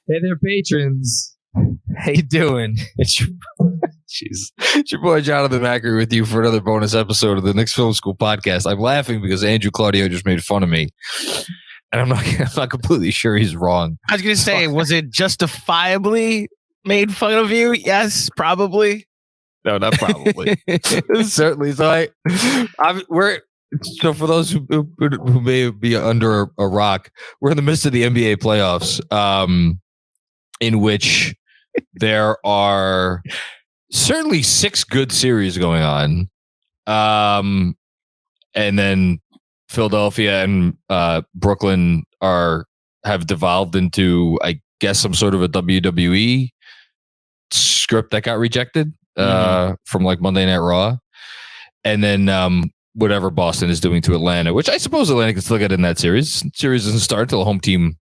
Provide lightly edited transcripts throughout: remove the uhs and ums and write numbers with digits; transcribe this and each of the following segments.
Hey there, patrons. How you doing? It's your boy Jonathan Macri with you for another bonus episode of the Knicks Film School Podcast. I'm laughing because Andrew Claudio just made fun of me, and I'm not completely sure he's wrong. I was going to say, was it justifiably made fun of you? Yes, probably. No, not probably. Certainly. So So for those who may be under a rock, we're in the midst of the NBA playoffs, in which there are certainly 6 good series going on. And then Philadelphia and Brooklyn have devolved into, I guess, some sort of a WWE script that got rejected from like Monday Night Raw. And then whatever Boston is doing to Atlanta, which I suppose Atlanta can still get in that series. The series doesn't start until a home team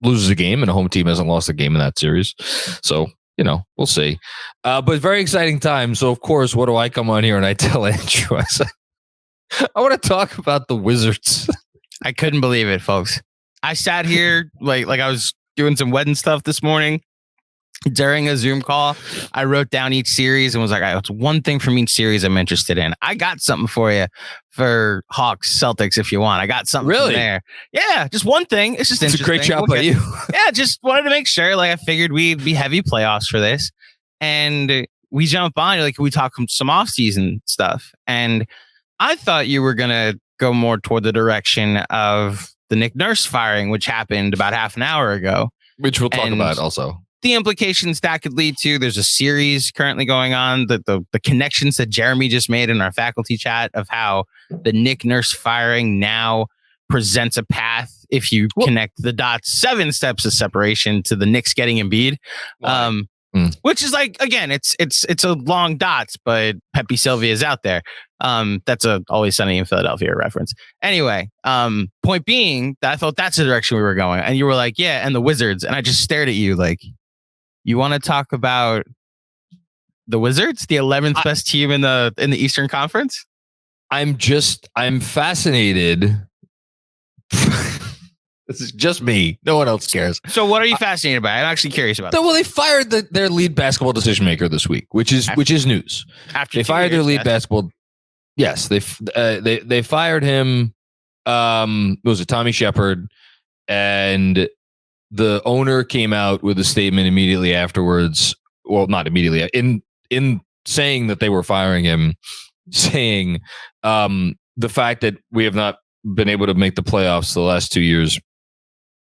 loses a game, and a home team hasn't lost a game in that series. So, we'll see. But very exciting time. So, of course, what do I come on here and I tell Andrew? I said, I want to talk about the Wizards. I couldn't believe it, folks. I sat here like I was doing some wedding stuff this morning. During a Zoom call, I wrote down each series and was like, it's one thing from each series I'm interested in. I got something for you for Hawks, Celtics, if you want. I got something from there. Yeah, just one thing. It's just interesting. It's a great job by you. Yeah, just wanted to make sure. Like, I figured we'd be heavy playoffs for this. And we jump on, like, we talk some offseason stuff. And I thought you were going to go more toward the direction of the Nick Nurse firing, which happened about half an hour ago. Which we'll talk about also. The implications that could lead to. There's a series currently going on, the connections that Jeremy just made in our faculty chat of how the Nick Nurse firing now presents a path if you connect the dots, 7 steps of separation to the Knicks getting Embiid. Which is like, again, it's a long dots, but Pepe Sylvia is out there. That's a Always Sunny in Philadelphia reference. Anyway, point being that I thought that's the direction we were going. And you were like, yeah, and the Wizards. And I just stared at you like, you want to talk about the Wizards, the 11th best team in the Eastern Conference? I'm fascinated. This is just me. No one else cares. So what are you fascinated by? I'm actually curious about that. Well, they fired their lead basketball decision maker this week, which is news. After they fired their lead basketball. Yes, they fired him. It was Tommy Shepard, and the owner came out with a statement immediately afterwards. Well, not immediately. In saying that they were firing him, saying the fact that we have not been able to make the playoffs the last 2 years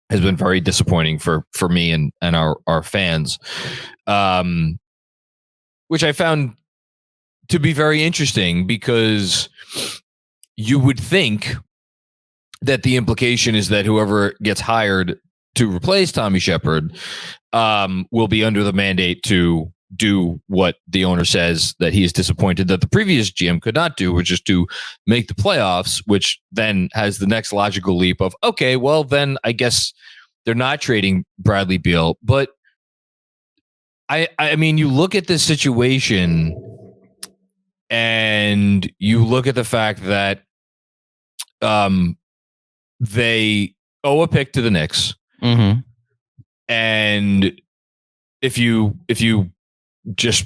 has been very disappointing for me and our fans, which I found to be very interesting because you would think that the implication is that whoever gets hired to replace Tommy Shepard will be under the mandate to do what the owner says that he is disappointed that the previous GM could not do, which is to make the playoffs, which then has the next logical leap of, okay, well, then I guess they're not trading Bradley Beal. But I mean, you look at this situation and you look at the fact that they owe a pick to the Knicks. Mm-hmm. And if you just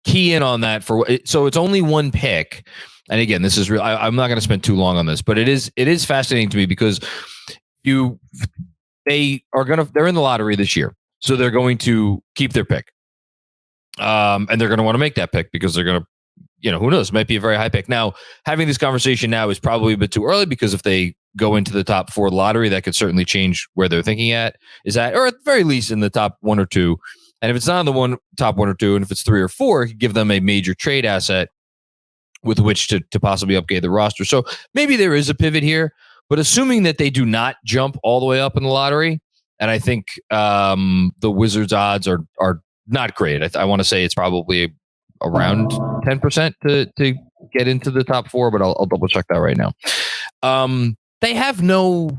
key in on that so it's only one pick. And again, this is real. I'm not going to spend too long on this, but it is fascinating to me because they're in the lottery this year. So they're going to keep their pick. And they're going to want to make that pick because they're going to, who knows, it might be a very high pick. Now, having this conversation now is probably a bit too early because if they go into the top 4 lottery, that could certainly change where they're thinking or at the very least in the top 1 or 2. And if it's not in the top 1 or 2, and if it's 3 or 4, it could give them a major trade asset with which to possibly upgrade the roster. So maybe there is a pivot here, but assuming that they do not jump all the way up in the lottery, and I think the Wizards' odds are not great. I want to say it's probably around 10% to get into the top 4, but I'll double check that right now. They have no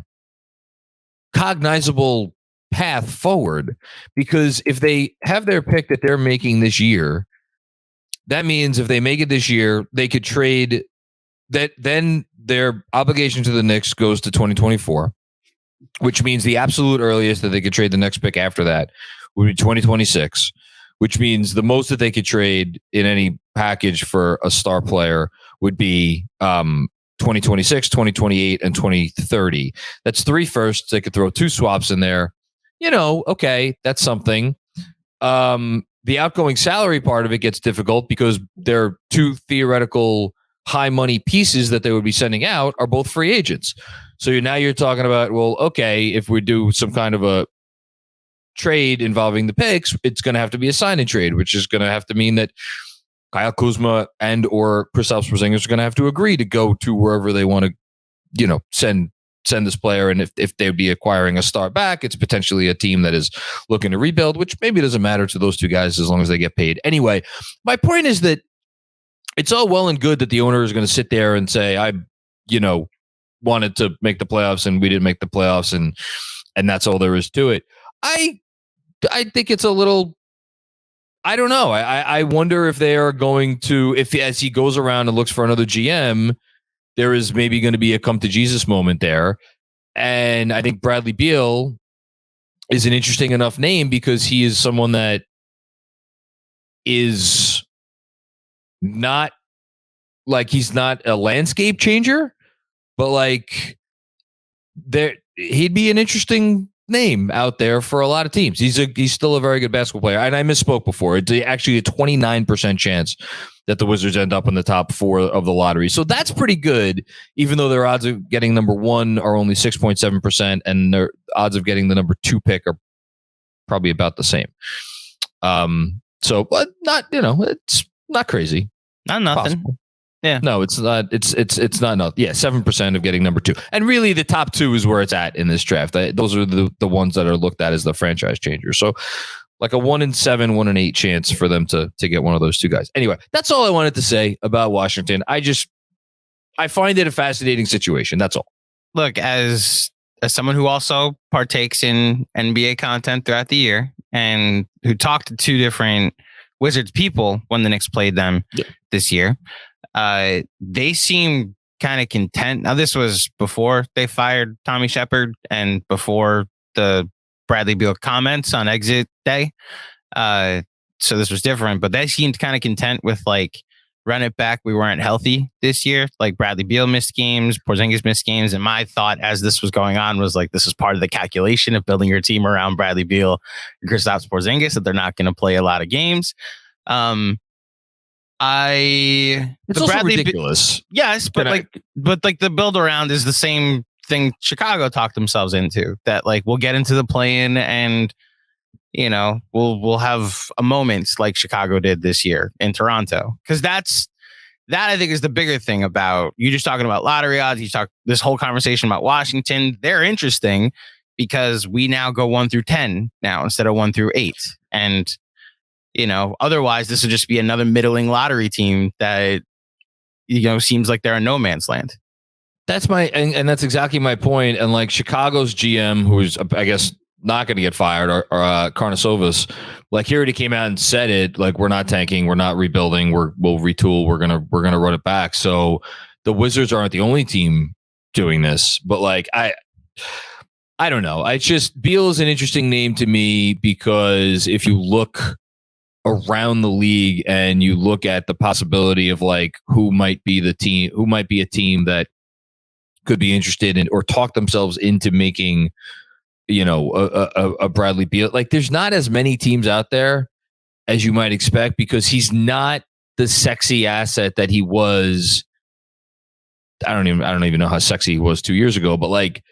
cognizable path forward because if they have their pick that they're making this year, that means if they make it this year, they could trade that. Then their obligation to the Knicks goes to 2024. which means the absolute earliest that they could trade the next pick after that would be 2026, which means the most that they could trade in any package for a star player would be 2026, 2028, and 2030. That's 3 firsts. They could throw 2 swaps in there. Okay, that's something. The outgoing salary part of it gets difficult because their 2 theoretical high money pieces that they would be sending out are both free agents. So now you're talking about, well, okay, if we do some kind of a trade involving the picks, it's going to have to be a sign and trade, which is going to have to mean that Kyle Kuzma and or Kristaps Porzingis are going to have to agree to go to wherever they want to, send this player. And if they'd be acquiring a star back, it's potentially a team that is looking to rebuild, which maybe doesn't matter to those 2 guys as long as they get paid. Anyway, my point is that it's all well and good that the owner is going to sit there and say, I, wanted to make the playoffs and we didn't make the playoffs and that's all there is to it. I think it's a little, I don't know. I wonder if they are going to, if as he goes around and looks for another GM, there is maybe going to be a come to Jesus moment there. And I think Bradley Beal is an interesting enough name because he is someone that is not like, he's not a landscape changer, but like he'd be an interesting name out there for a lot of teams. He's still a very good basketball player. And I misspoke before. It's actually a 29% chance that the Wizards end up in the top 4 of the lottery. So that's pretty good, even though their odds of getting number 1 are only 6.7%, and their odds of getting the number 2 pick are probably about the same. But not, it's not crazy. Not nothing. Possible. Yeah. No, it's not. It's not enough. Yeah, 7% of getting number 2, and really the top 2 is where it's at in this draft. Those are the ones that are looked at as the franchise changers. So, like a 1 in 7, 1 in 8 chance for them to get one of those 2 guys. Anyway, that's all I wanted to say about Washington. I find it a fascinating situation. That's all. Look, as someone who also partakes in NBA content throughout the year and who talked to 2 different Wizards people when the Knicks played them this year. They seem kind of content. Now, this was before they fired Tommy Shepard and before the Bradley Beal comments on exit day. So this was different, but they seemed kind of content with like, run it back. We weren't healthy this year. Like Bradley Beal missed games, Porzingis missed games. And my thought as this was going on was like, this is part of the calculation of building your team around Bradley Beal and Kristaps Porzingis, that they're not going to play a lot of games. It's also ridiculous. Yes, but the build around is the same thing Chicago talked themselves into, that like we'll get into the play-in and we'll have a moment like Chicago did this year in Toronto, because that I think is the bigger thing about you just talking about lottery odds. You talk this whole conversation about Washington. They're interesting because we now go 1 through 10 now instead of 1 through 8, and otherwise this would just be another middling lottery team that, seems like they're in no man's land. That's and that's exactly my point. And like Chicago's GM, who's I guess not going to get fired, or Karnisovas, like he already came out and said it, like, we're not tanking, we're not rebuilding, we'll retool, we're gonna run it back. So the Wizards aren't the only team doing this, but like I don't know. Beal is an interesting name to me because if you look around the league and you look at the possibility of like who might be a team that could be interested in or talk themselves into making, a Bradley Beal, like there's not as many teams out there as you might expect, because he's not the sexy asset that he was. I don't even know how sexy he was 2 years ago, but like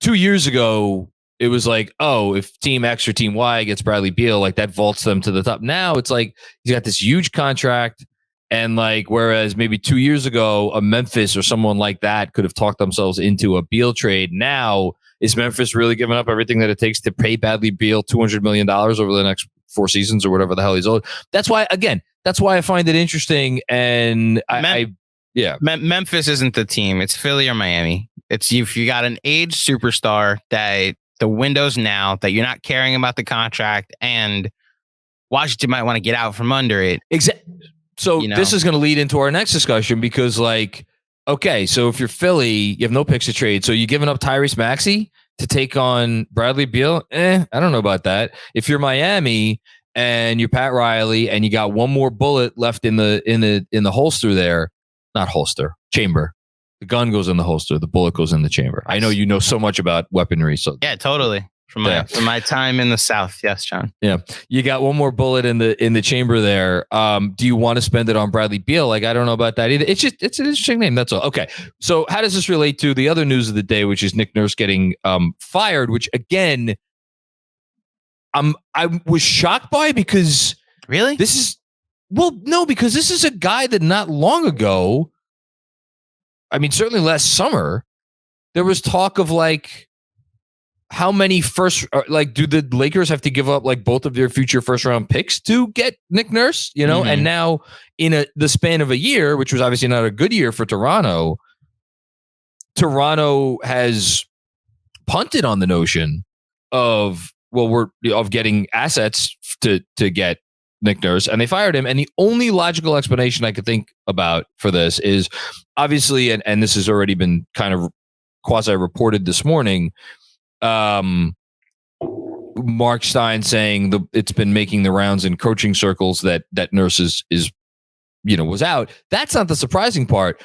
2 years ago, it was like, oh, if team X or team Y gets Bradley Beal, like that vaults them to the top. Now it's like he's got this huge contract. And like, whereas maybe 2 years ago, a Memphis or someone like that could have talked themselves into a Beal trade. Now, is Memphis really giving up everything that it takes to pay Bradley Beal $200 million over the next 4 seasons or whatever the hell he's owed? That's why I find it interesting. And Memphis isn't the team. It's Philly or Miami. It's if you got an aged superstar that the window's now, that you're not caring about the contract, and Washington might want to get out from under it. Exactly. So this is going to lead into our next discussion, because like, okay, so if you're Philly, you have no picks to trade. So you giving up Tyrese Maxey to take on Bradley Beal? I don't know about that. If you're Miami and you're Pat Riley and you got one more bullet left in the holster there, not holster, chamber. The gun goes in the holster, the bullet goes in the chamber. I know you know so much about weaponry, so yeah, totally. From my time in the South, yes, John. Yeah, you got one more bullet in the chamber there. Do you want to spend it on Bradley Beal? Like, I don't know about that either. It's an interesting name. That's all. Okay, so how does this relate to the other news of the day, which is Nick Nurse getting fired? Which again, I was shocked by because really because this is a guy that not long ago, I mean, certainly last summer, there was talk of like, how many do the Lakers have to give up like both of their future first round picks to get Nick Nurse, you know? And now in the span of a year, which was obviously not a good year for Toronto has punted on the notion of getting assets to get Nick Nurse, and they fired him. And the only logical explanation I could think about for this is obviously, and this has already been kind of quasi reported this morning, Mark Stein saying it's been making the rounds in coaching circles that Nurse is was out. That's not the surprising part.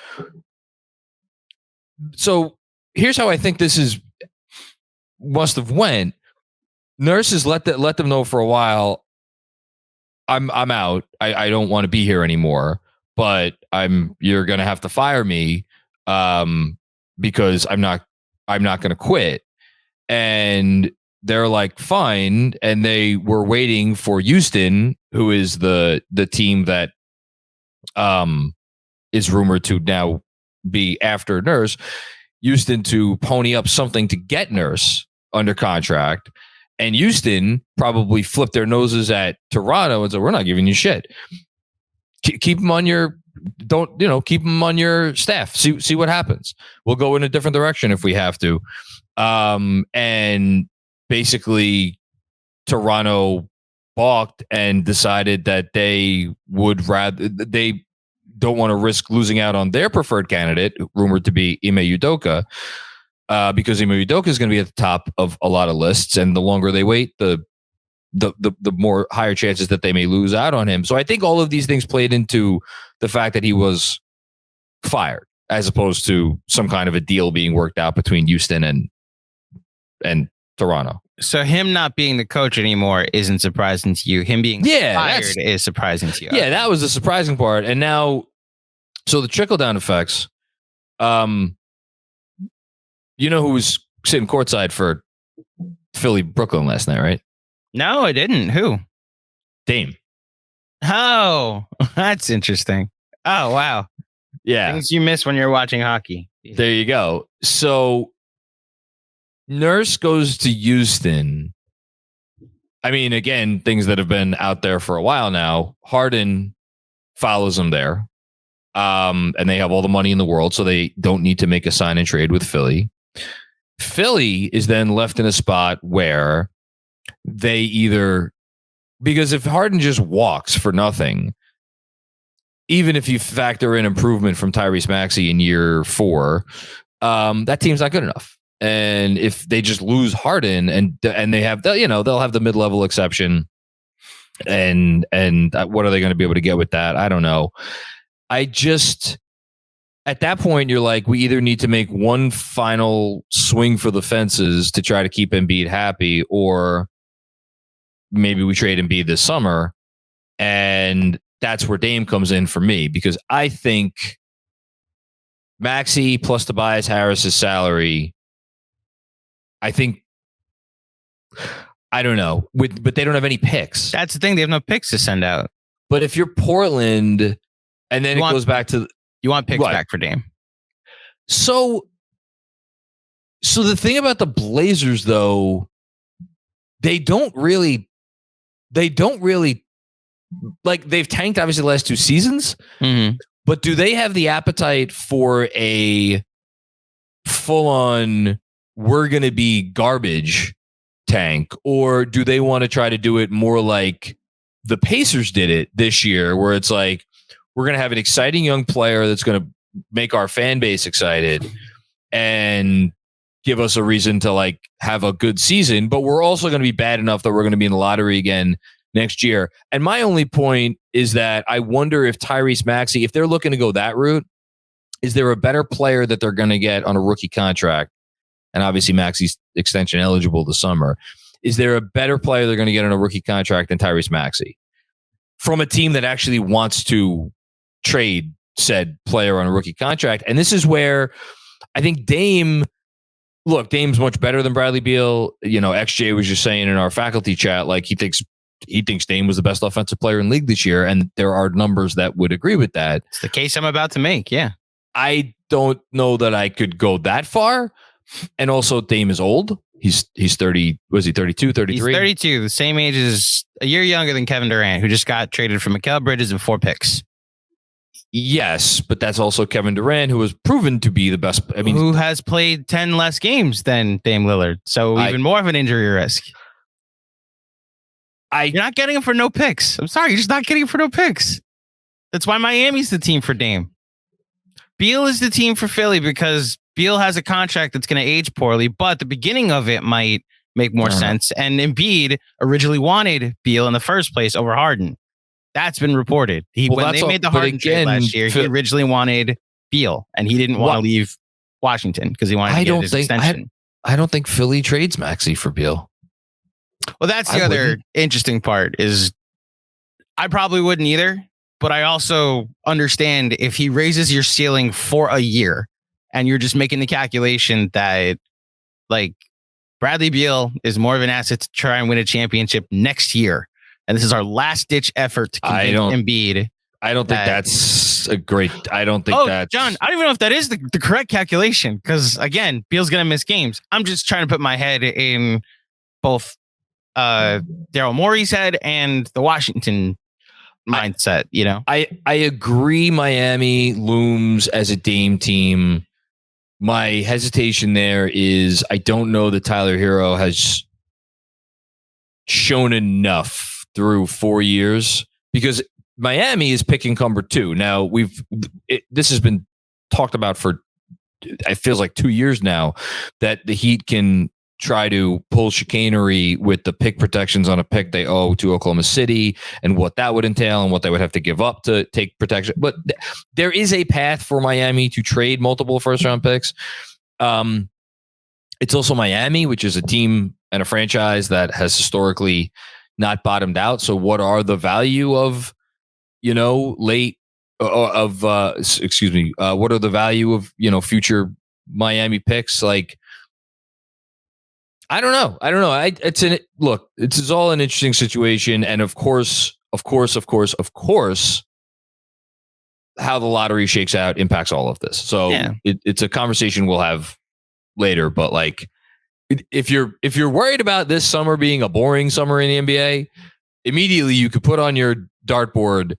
So here's how I think this must have went. Nurse has let them know for a while, I'm out. I don't want to be here anymore, but you're going to have to fire me because I'm not going to quit. And they're like, fine. And they were waiting for Houston, who is the team that is rumored to now be after Nurse, Houston to pony up something to get Nurse under contract. And Houston probably flipped their noses at Toronto and said, we're not giving you shit. Keep them on your keep them on your staff. See what happens. We'll go in a different direction if we have to. And basically Toronto balked and decided that they don't want to risk losing out on their preferred candidate, rumored to be Ime Udoka, because Ime Udoka is going to be at the top of a lot of lists, and the longer they wait, the more higher chances that they may lose out on him. So I think all of these things played into the fact that he was fired, as opposed to some kind of a deal being worked out between Houston and Toronto. So him not being the coach anymore isn't surprising to you. Him being fired is surprising to you. Yeah, that was the surprising part. And now, so the trickle down effects. You know who was sitting courtside for Philly Brooklyn last night, right? No, I didn't. Who? Dame. Oh, that's interesting. Oh, wow. Yeah. Things you miss when you're watching hockey. There you go. So Nurse goes to Houston. I mean, again, things that have been out there for a while now. Harden follows him there. And they have all the money in the world, so they don't need to make a sign and trade with Philly. Philly is then left in a spot where they because if Harden just walks for nothing, even if you factor in improvement from Tyrese Maxey in year 4, that team's not good enough. And if they just lose Harden and they have they'll have the mid-level exception, and what are they going to be able to get with that? I don't know. At that point, you're like, we either need to make one final swing for the fences to try to keep Embiid happy, or maybe we trade Embiid this summer. And that's where Dame comes in for me, because I think Maxey plus Tobias Harris's salary, I don't know, but they don't have any picks. That's the thing. They have no picks to send out. But if you're Portland, and then it goes back to... You want picks back for Dame. So the thing about the Blazers, though, they don't really like, they've tanked obviously the last 2 seasons, but do they have the appetite for a full-on we're going to be garbage tank, or do they want to try to do it more like the Pacers did it this year, where it's like, we're going to have an exciting young player that's going to make our fan base excited and give us a reason to like have a good season, but we're also going to be bad enough that we're going to be in the lottery again next year. And my only point is that I wonder if Tyrese Maxey, if they're looking to go that route, is there a better player that they're going to get on a rookie contract? And obviously Maxey's extension eligible this summer. Is there a better player they're going to get on a rookie contract than Tyrese Maxey from a team that actually wants to trade said player on a rookie contract? And this is where I think Dame's much better than Bradley Beal. You know, XJ was just saying in our faculty chat, like he thinks Dame was the best offensive player in the league this year. And there are numbers that would agree with that. It's the case I'm about to make. Yeah. I don't know that I could go that far. And also Dame is old. He's 30. Was he 32, 33? He's 32, the same age as a year younger than Kevin Durant, who just got traded for Mikal Bridges and 4 picks. Yes, but that's also Kevin Durant, who was proven to be the best. I mean, who has played 10 less games than Dame Lillard. So even more of an injury risk. You're not getting him for no picks. I'm sorry. You're just not getting him for no picks. That's why Miami's the team for Dame. Beal is the team for Philly because Beal has a contract that's going to age poorly, but the beginning of it might make more sense. And Embiid originally wanted Beal in the first place over Harden. That's been reported. When they made the Harden trade last year, he originally wanted Beal, and he didn't want to leave Washington because he wanted to get his extension. I don't think Philly trades Maxey for Beal. Well, that's the other interesting part is I probably wouldn't either, but I also understand if he raises your ceiling for a year and you're just making the calculation that like Bradley Beal is more of an asset to try and win a championship next year. And this is our last ditch effort to convince Embiid. I don't think that's a great. I don't think that's. John, I don't even know if that is the correct calculation because, again, Beal's going to miss games. I'm just trying to put my head in both Daryl Morey's head and the Washington mindset, you know? I agree Miami looms as a Dame team. My hesitation there is I don't know that Tyler Hero has shown enough through 4 years because Miami is pick encumbered too. Now this has been talked about for it feels like 2 years now that the Heat can try to pull chicanery with the pick protections on a pick they owe to Oklahoma City and what that would entail and what they would have to give up to take protection. But there is a path for Miami to trade multiple first round picks. It's also Miami, which is a team and a franchise that has historically not bottomed out. So what are the value of, what are the value of, future Miami picks? Like, I don't know. It's all an interesting situation. And of course, how the lottery shakes out impacts all of this. So it's a conversation we'll have later, but like, if you're worried about this summer being a boring summer in the NBA, immediately you could put on your dartboard,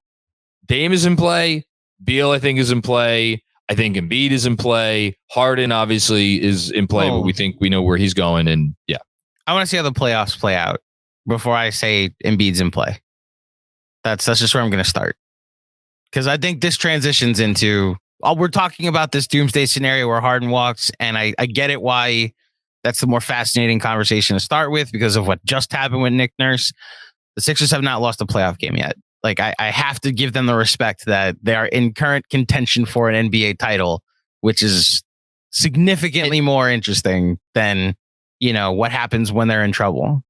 Dame is in play, Beal I think is in play, I think Embiid is in play, Harden obviously is in play, but we know where he's going, and yeah. I want to see how the playoffs play out before I say Embiid's in play. That's just where I'm going to start. Because I think this transitions into, we're talking about this doomsday scenario where Harden walks, and I get it why that's the more fascinating conversation to start with because of what just happened with Nick Nurse. The Sixers have not lost a playoff game yet. Like I have to give them the respect that they are in current contention for an NBA title, which is significantly more interesting than, what happens when they're in trouble.